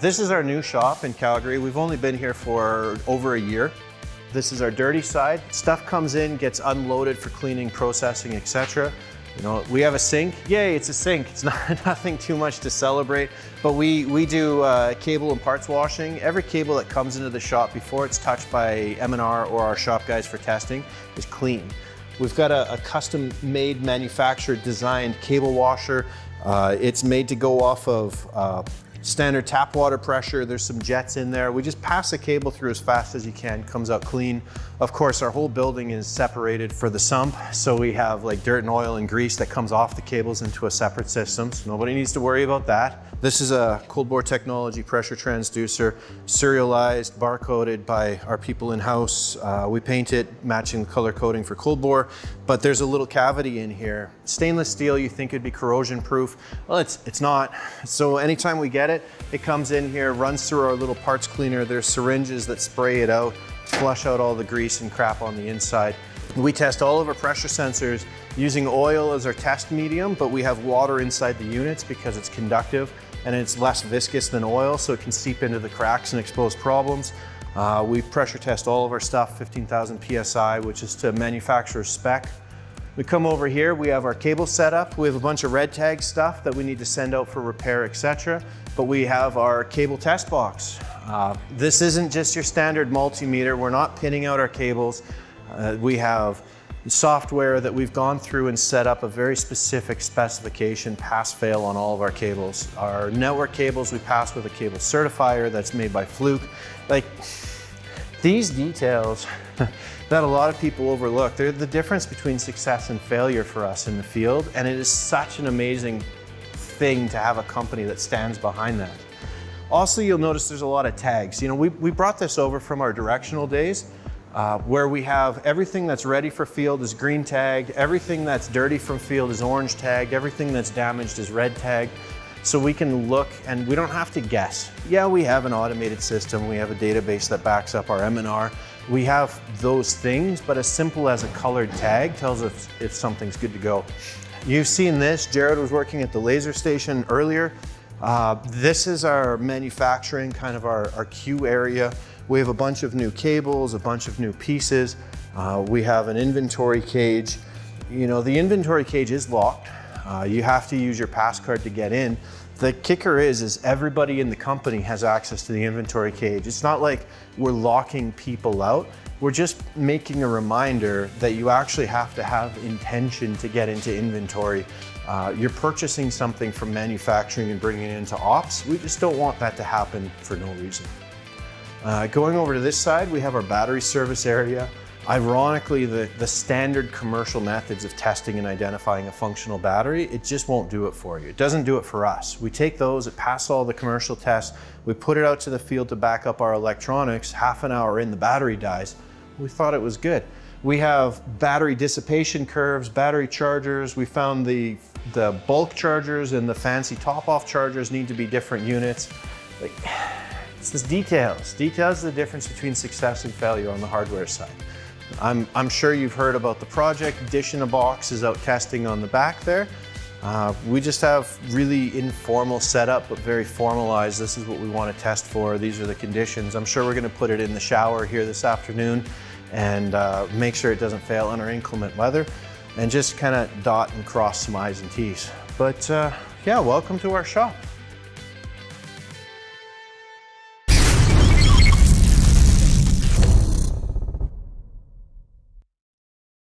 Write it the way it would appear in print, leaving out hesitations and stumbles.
This is our new shop in Calgary. We've only been here for over a year. This is our dirty side. Stuff comes in, gets unloaded for cleaning, processing, etc. You know, we have a sink. Yay, it's a sink. It's not nothing too much to celebrate, but we do cable and parts washing. Every cable that comes into the shop before it's touched by M&R or our shop guys for testing is clean. We've got a custom-made, manufactured, designed cable washer. It's made to go off of standard tap water pressure. There's some jets in there. We just pass the cable through as fast as you can, comes out clean. Of course, our whole building is separated for the sump, so we have like dirt and oil and grease that comes off the cables into a separate system, so nobody needs to worry about that. This is a cold bore technology pressure transducer, serialized, barcoded by our people in-house. We paint it matching the color coding for cold bore, but there's a little cavity in here. Stainless steel, you think it'd be corrosion proof. Well, it's not. So anytime we get it, it comes in here, runs through our little parts cleaner. There's syringes that spray it out, flush out all the grease and crap on the inside. We test all of our pressure sensors using oil as our test medium, but we have water inside the units because it's conductive and it's less viscous than oil, so it can seep into the cracks and expose problems. We pressure test all of our stuff, 15,000 PSI, which is to manufacturer's spec. We come over here, we have our cable set up. We have a bunch of red tag stuff that we need to send out for repair, etc. But we have our cable test box. This isn't just your standard multimeter. We're not pinning out our cables. We have software that we've gone through and set up a very specific specification, pass-fail on all of our cables. Our network cables, we pass with a cable certifier that's made by Fluke. Like, these details that a lot of people overlook, they're the difference between success and failure for us in the field, and it is such an amazing thing to have a company that stands behind that. Also, you'll notice there's a lot of tags. You know, we brought this over from our directional days, where we have everything that's ready for field is green tagged, everything that's dirty from field is orange tagged, everything that's damaged is red tagged. So we can look and we don't have to guess. Yeah, we have an automated system. We have a database that backs up our M&R. We have those things, but as simple as a colored tag tells us if something's good to go. You've seen this. Jared was working at the laser station earlier. This is our manufacturing, kind of our queue area. We have a bunch of new cables, a bunch of new pieces. We have an inventory cage. You know, the inventory cage is locked. You have to use your pass card to get in. The kicker is everybody in the company has access to the inventory cage. It's not like we're locking people out. We're just making a reminder that you actually have to have intention to get into inventory. You're purchasing something from manufacturing and bringing it into ops. We just don't want that to happen for no reason. Going over to this side, we have our battery service area. Ironically, the standard commercial methods of testing and identifying a functional battery, it just won't do it for you. It doesn't do it for us. We take those, it passes all the commercial tests, we put it out to the field to back up our electronics. Half an hour in, the battery dies. We thought it was good. We have battery dissipation curves, battery chargers. We found the bulk chargers and the fancy top-off chargers need to be different units. Like, it's the details. Details are the difference between success and failure on the hardware side. I'm sure you've heard about the project. Dish in a Box is out testing on the back there. We just have really informal setup, but very formalized. This is what we want to test for. These are the conditions. I'm sure we're going to put it in the shower here this afternoon and make sure it doesn't fail under inclement weather and just kind of dot and cross some I's and T's. But yeah, welcome to our shop.